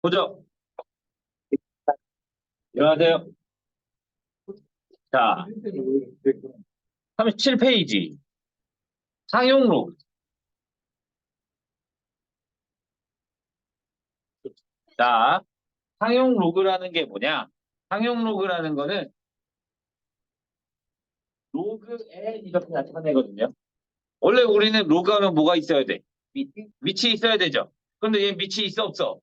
보죠. 일어나세요. 자, 37페이지. 상용 로그. 자, 상용 로그라는 게 뭐냐? 상용 로그라는 거는 로그에 이렇게 나타내거든요. 원래 우리는 로그하면 뭐가 있어야 돼? 밑이 있어야 되죠. 그런데 얘 밑이 있어 없어?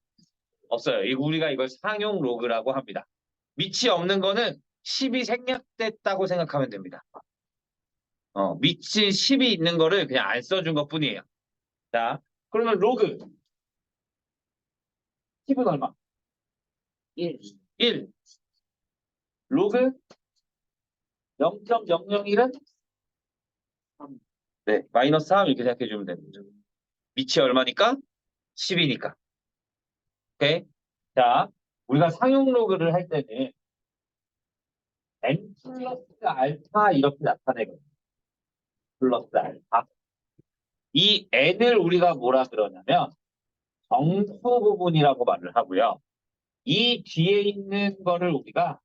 없어요. 우리가 이걸 상용 로그라고 합니다. 밑이 없는 거는 10이 생략됐다고 생각하면 됩니다. 밑이 10이 있는 거를 그냥 안 써준 것 뿐이에요. 자, 그러면 로그 10은 얼마? 1. 1. 로그 0.001은 네, 마이너스 3 이렇게 생각해 주면 되는 거죠. 밑이 얼마니까? 10이니까. 오케이? 자, 우리가 상용 로그를 할 때는 n 플러스 알파 이렇게 나타내거든요. 플러스 알파. 이 n을 우리가 뭐라 그러냐면 정수 부분이라고 말을 하고요. 이 뒤에 있는 거를 우리가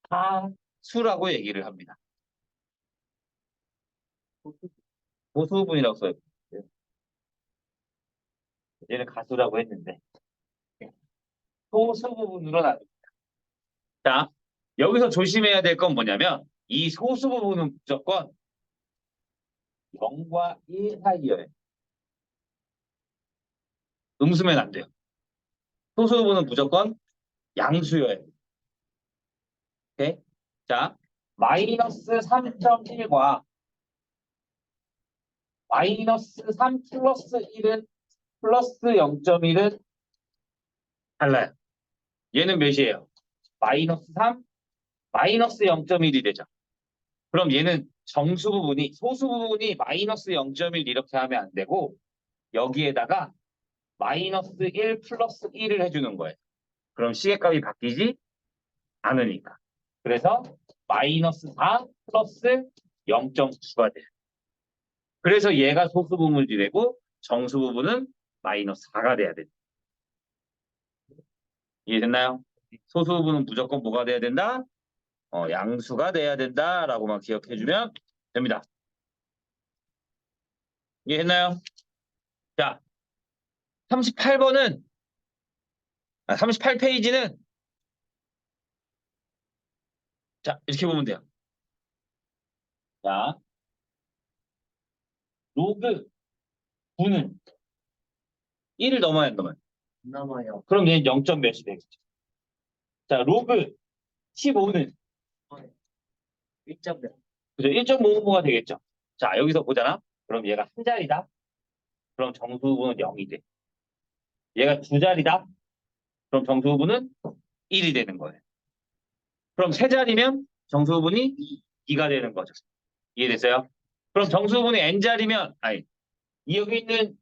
하수라고 얘기를 합니다. 보수 부분이라고 써요. 얘는 가수라고 했는데 소수 부분으로 나눕니다. 자, 여기서 조심해야 될 건 뭐냐면 이 소수 부분은 무조건 0과 1 사이여야 음수면 안 돼요. 소수 부분은 무조건 양수여야 돼요. 오케이? 자, 마이너스 3.1과 마이너스 3 플러스 1은 플러스 0.1은 달라요. 얘는 몇이에요? 마이너스 3, 마이너스 0.1이 되죠. 그럼 얘는 정수 부분이, 소수 부분이 마이너스 0.1 이렇게 하면 안 되고 여기에다가 마이너스 1 플러스 1을 해주는 거예요. 그럼 시계값이 바뀌지 않으니까. 그래서 마이너스 4 플러스 0.9가 돼요. 그래서 얘가 소수 부분이 되고 정수 부분은 마이너스 4가 돼야 됩니다. 이해됐나요? 소수 부분은 무조건 뭐가 돼야 된다? 양수가 돼야 된다라고만 기억해주면 됩니다. 이해했나요? 자, 38번은 38페이지는 자, 이렇게 보면 돼요. 자, 로그 9는 1을 넘어야 안 넘어요? 넘어요. 그럼 얘는 0. 몇이 되겠죠? 자, 로그 15는 1.0. 그죠? 1.55가 되겠죠? 자, 여기서 보잖아. 그럼 얘가 한 자리다. 그럼 정수부는 0이 돼. 얘가 두 자리다. 그럼 정수부는 1이 되는 거예요. 그럼 세 자리면 정수부분이 2가 되는 거죠. 이해됐어요? 그럼 정수부분이 n자리면 아니 여기 있는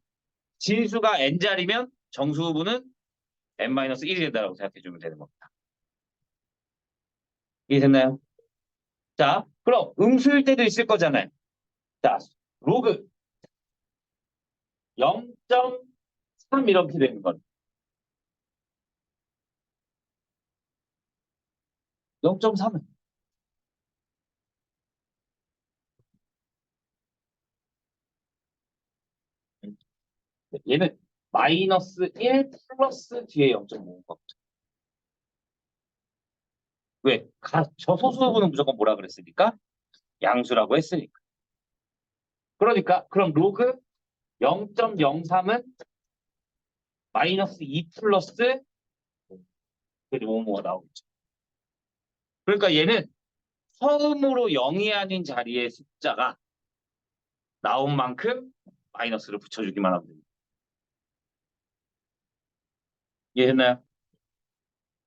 진수가 n자리면 정수부분은 n-1이 된다고 생각해 주면 되는 겁니다. 이해됐나요? 자, 그럼 음수일 때도 있을 거잖아요. 자, 로그 0.3 이렇게 되는 건 0.3은 얘는 마이너스 1 플러스 뒤에 0.5인 거죠. 왜? 저 소수부분은 무조건 뭐라 그랬으니까? 양수라고 했으니까. 그러니까 그럼 로그 0.03은 마이너스 2 플러스 5모가 나오겠죠. 그러니까 얘는 처음으로 0이 아닌 자리에 숫자가 나온 만큼 마이너스를 붙여주기만 하면 됩니다. 이해했나요?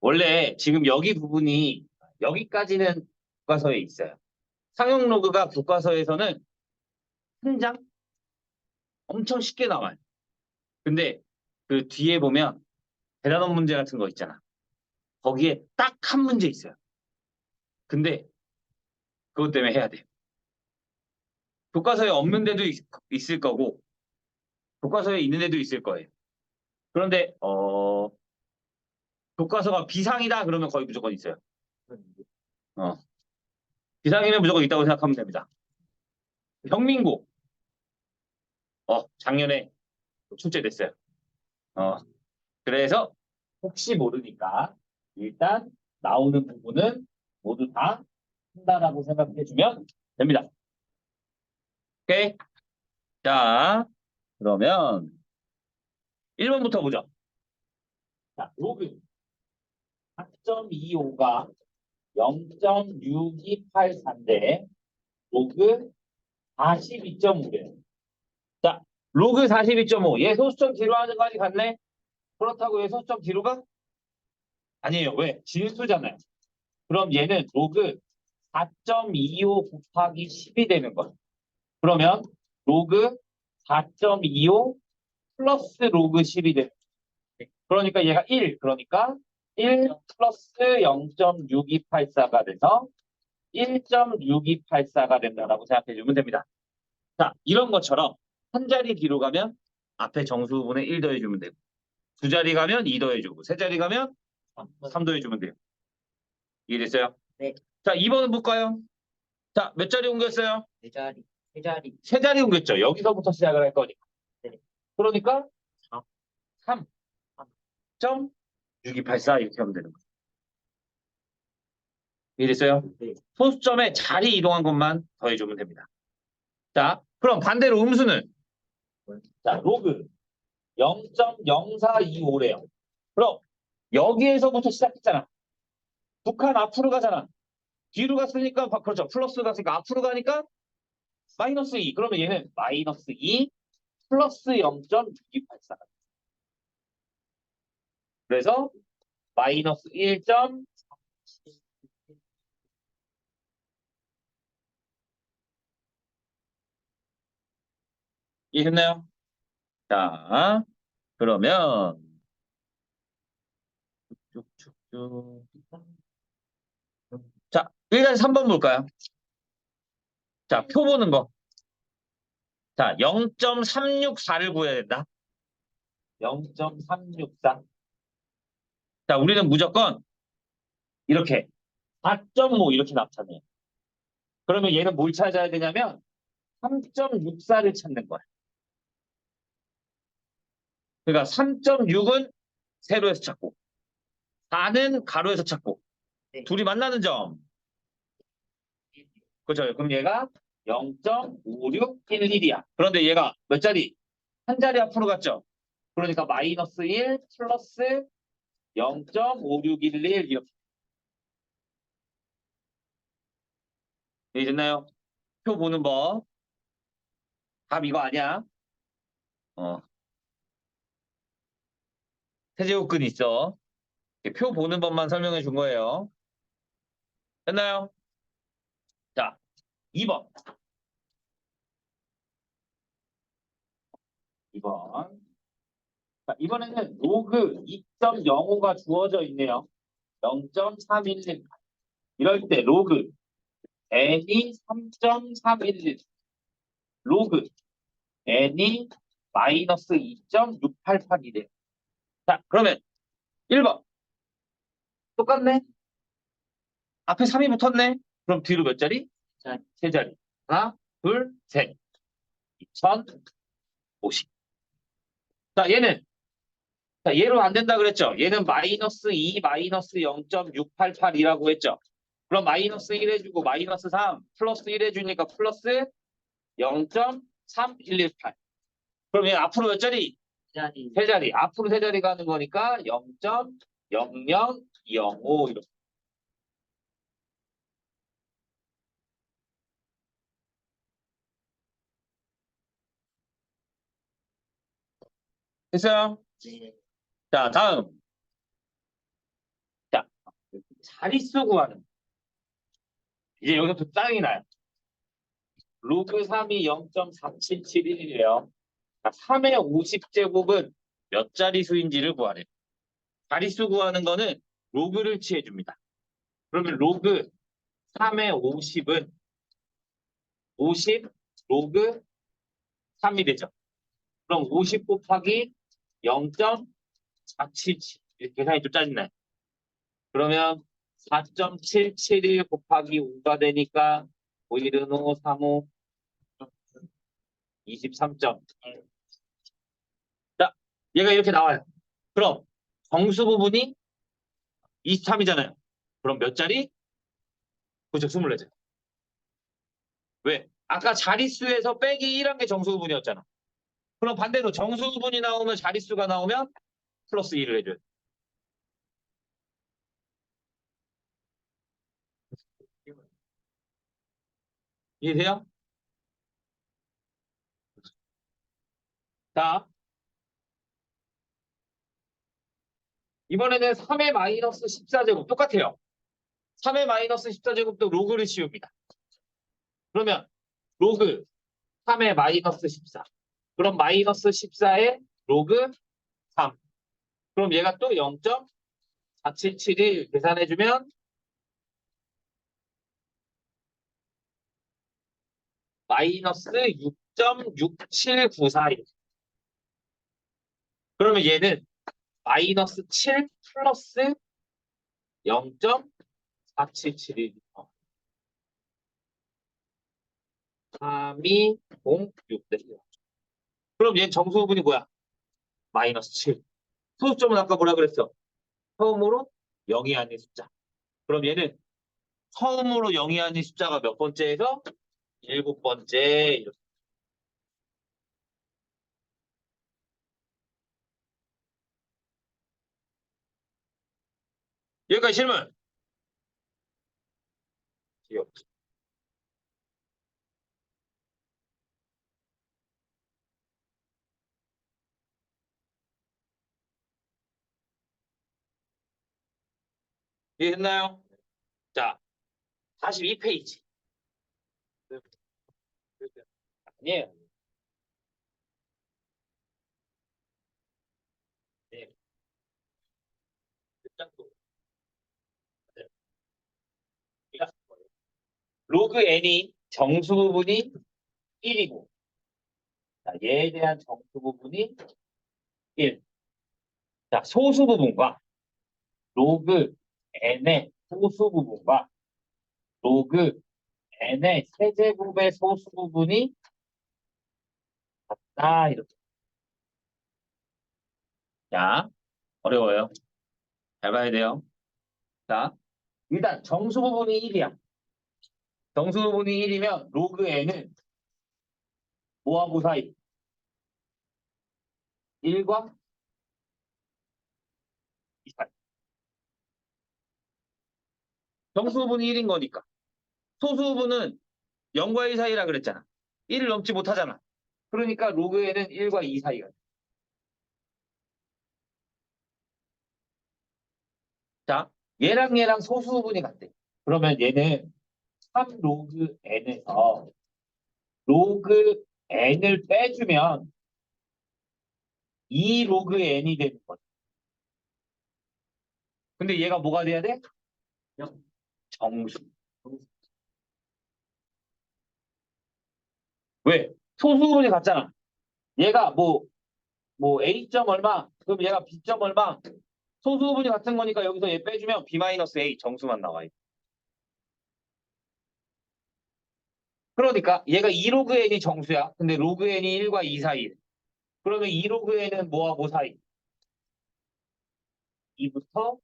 원래 지금 여기 부분이 여기까지는 교과서에 있어요. 상용 로그가 교과서에서는 한 장 엄청 쉽게 나와요. 근데 그 뒤에 보면 대단원 문제 같은 거 있잖아. 거기에 딱 한 문제 있어요. 근데 그것 때문에 해야 돼요. 교과서에 없는 데도 있을 거고 교과서에 있는 데도 있을 거예요. 그런데 교과서가 비상이다 그러면 거의 무조건 있어요. 비상이면 무조건 있다고 생각하면 됩니다. 형민고. 작년에 출제됐어요. 그래서 혹시 모르니까 일단 나오는 부분은 모두 다 한다라고 생각해 주면 됩니다. 오케이? 자, 그러면 1번부터 보죠. 자, 로그 4.25가 0.6284인데 로그 42.5래요. 자, 로그 42.5. 얘 소수점 뒤로하는 거까지 같네? 그렇다고 얘 소수점 뒤로가? 아니에요. 왜? 진수잖아요. 그럼 얘는 로그 4.25 곱하기 10이 되는 거야. 그러면 로그 4.25 플러스 로그 10이 되는 거야. 그러니까 얘가 1. 그러니까 1 플러스 0.6284가 돼서 1.6284가 된다라고 생각해 주면 됩니다. 자, 이런 것처럼 한 자리 뒤로 가면 앞에 정수분에 1 더해주면 되고, 두 자리 가면 2 더해주고, 세 자리 가면 3 더해주면 돼요. 이해됐어요? 네. 자, 2번은 볼까요? 자, 몇 자리 옮겼어요? 네 자리, 세 자리. 세 자리 옮겼죠. 여기서부터 시작을 할 거니까. 네. 그러니까 3. 3.6284 이렇게 하면 되는 거예요. 이해됐어요? 네. 소수점에 자리 이동한 것만 더해주면 됩니다. 자, 그럼 반대로 음수는? 자, 로그 0.0425래요. 그럼 여기에서부터 시작했잖아. 북한 앞으로 가잖아. 뒤로 갔으니까 그렇죠. 플러스 갔으니까 앞으로 가니까 마이너스 2. 그러면 얘는 마이너스 2 플러스 0.6284. 그래서 마이너스 1. 이해됐나요? 자, 그러면 쭉쭉쭉. 자, 일단 3번 볼까요? 자, 표 보는 거. 자, 0.364를 구해야 된다. 0.364. 자, 우리는 무조건 이렇게 4.5 이렇게 나타내요. 그러면 얘는 뭘 찾아야 되냐면 3.64를 찾는 거야. 그러니까 3.6은 세로에서 찾고 4는 가로에서 찾고 네. 둘이 만나는 점. 그렇죠. 그럼 얘가 0.5611이야. 그런데 얘가 몇 자리? 한 자리 앞으로 갔죠. 그러니까 마이너스 1 플러스 0.5611 이렇게. 이해됐나요? 표 보는 법. 답 이거 아니야. 세제곱근이 있어. 표 보는 법만 설명해 준 거예요. 됐나요? 자, 2번. 2번. 자, 이번에는 로그 2.05가 주어져 있네요. 0.311. 이럴 때 로그 n이 3.311. 로그 n이 마이너스 2.688이래. 자, 그러면 1번. 똑같네? 앞에 3이 붙었네? 그럼 뒤로 몇 자리? 세 자리. 하나, 둘, 셋. 2050. 자, 얘는 자, 얘로 안 된다 그랬죠? 얘는 마이너스 2, 마이너스 0.688이라고 했죠? 그럼 마이너스 1 해주고 마이너스 3, 플러스 1 해주니까 플러스 0.3118. 그럼 얘 앞으로 몇 자리? 자리. 세 자리. 앞으로 세 자리 가는 거니까 0.0025 이렇게. 됐어요? 네. 자, 다음. 자, 자릿수 구하는. 이제 여기서부터 짱이 나요. 로그 3이 0.4771이래요. 3의 50제곱은 몇 자릿수인지를 구하래. 자릿수 구하는 거는 로그를 취해줍니다. 그러면 로그 3의 50은 50 로그 3이 되죠. 그럼 50 곱하기 0.477 이렇게 계산이 좀 짜증나요. 그러면 4.771 곱하기 5가 되니까 5일은 5, 3호 23점. 자, 얘가 이렇게 나와요. 그럼 정수 부분이 23이잖아요. 그럼 몇 자리? 그죠, 24자리. 왜? 아까 자릿수에서 빼기 1한 게 정수 부분이었잖아. 그럼 반대로 정수 부분이 나오면 자릿수가 나오면 플러스 1을 해줘요. 이해돼요? 자, 이번에는 3의 마이너스 14제곱 똑같아요. 3의 마이너스 14제곱도 로그를 씌웁니다. 그러면 로그 3의 마이너스 14. 그럼 마이너스 14의 로그 3. 그럼 얘가 또 0.4771 계산해주면 마이너스 6.6794. 그러면 얘는 마이너스 7 플러스 0.4771. 3206. 그럼 얘는 정수 부분이 뭐야? 마이너스 7. 소수점은 아까 뭐라 그랬어? 처음으로 0이 아닌 숫자. 그럼 얘는 처음으로 0이 아닌 숫자가 몇 번째에서? 7번째. 이렇게. 여기까지 질문. 이해했나요? 자, 42페이지. 아니에요. 네. 로그 n이 정수 부분이 1이고, 자, 얘에 대한 정수 부분이 1. 자, 소수 부분과 로그 n의 소수 부분과 로그 n의 세제곱의 소수 부분이 같다. 이렇게. 자, 어려워요. 잘 봐야 돼요. 자, 일단 정수 부분이 1이야. 정수 부분이 1이면 로그 n은 뭐하고 사이? 1과 2 사이. 정수 부분이 1인 거니까. 소수 부분은 0과 1 사이라 그랬잖아. 1을 넘지 못하잖아. 그러니까 로그 n은 1과 2 사이가 돼. 자, 얘랑 얘랑 소수 부분이 같대. 그러면 얘는 3 로그 n에서 로그 n을 빼주면 2 로그 n이 되는 거야. 근데 얘가 뭐가 돼야 돼? 정수. 왜? 소수 부분이 같잖아. 얘가 뭐 A점 얼마, 그럼 얘가 B점 얼마. 소수 부분이 같은 거니까 여기서 얘 빼주면 B-A 정수만 나와요. 그러니까 얘가 2 로그 n이 정수야. 근데 로그 n이 1과 2 사이. 그러면 2 로그 n은 뭐하고 사이? 2부터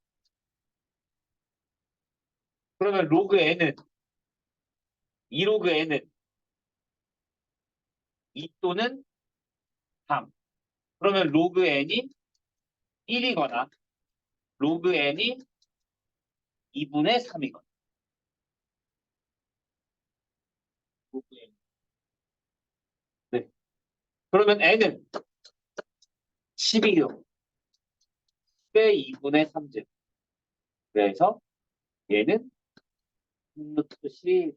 그러면 로그 n은 2 로그 n은 2 또는 3. 그러면 로그 n이 1이거나 로그 n이 2분의 3이거나. 로그 n. 네. 그러면 n은 12요. 대 2분의 3제. 그래서 얘는 루트 10.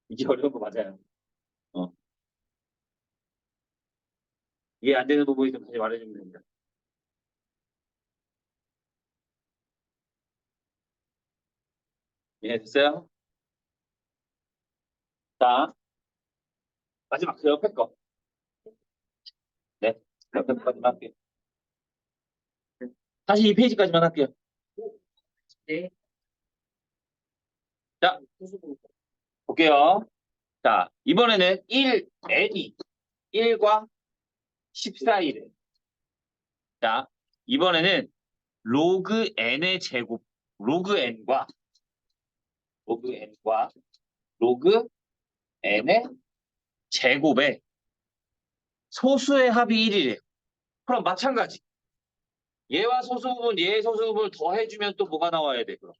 이게 어려운 거 맞아요. 어. 이해 안 되는 부분이 좀 다시 말해주면 됩니다. 이해됐어요? 자, 마지막 그 옆에 거. 네, 그 옆에 거까지만 할게요. 다시 이 페이지까지만 할게요. 네. 자, 볼게요. 자, 이번에는 1n이 1과 10 사이래. 자, 이번에는 로그 n의 제곱, 로그 n과 로그 n의 제곱에 소수의 합이 1이래요. 그럼 마찬가지. 얘와 소수분, 얘의 소수분을 더해주면 또 뭐가 나와야 돼? 그럼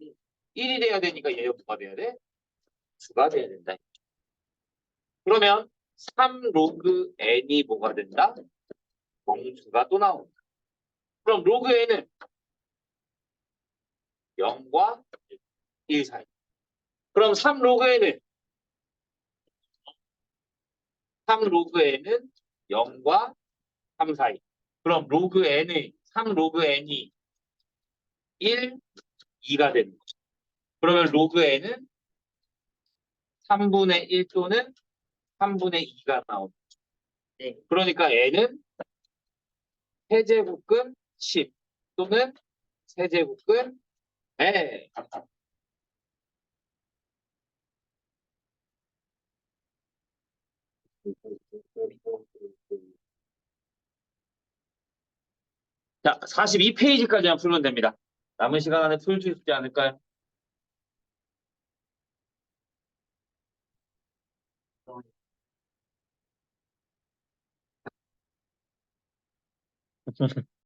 1이 돼야 되니까 얘가 뭐가 돼야 돼? 수가 돼야 된다. 그러면 3 로그 n이 뭐가 된다? 정수가 또 나온다. 그럼 로그 n은 0과 1 사이. 그럼 3 로그 n은 0과 3 사이. 그럼 로그 n의 3 로그 n이 1, 2가 되는 거죠. 그러면 로그 n은 3분의 1 또는 3분의 2가 나옵니다. 네. 그러니까 n은 세제곱근 10 또는 세제곱근 에. 자, 42페이지까지만 풀면 됩니다. 남은 시간 안에 풀 수 있지 않을까요?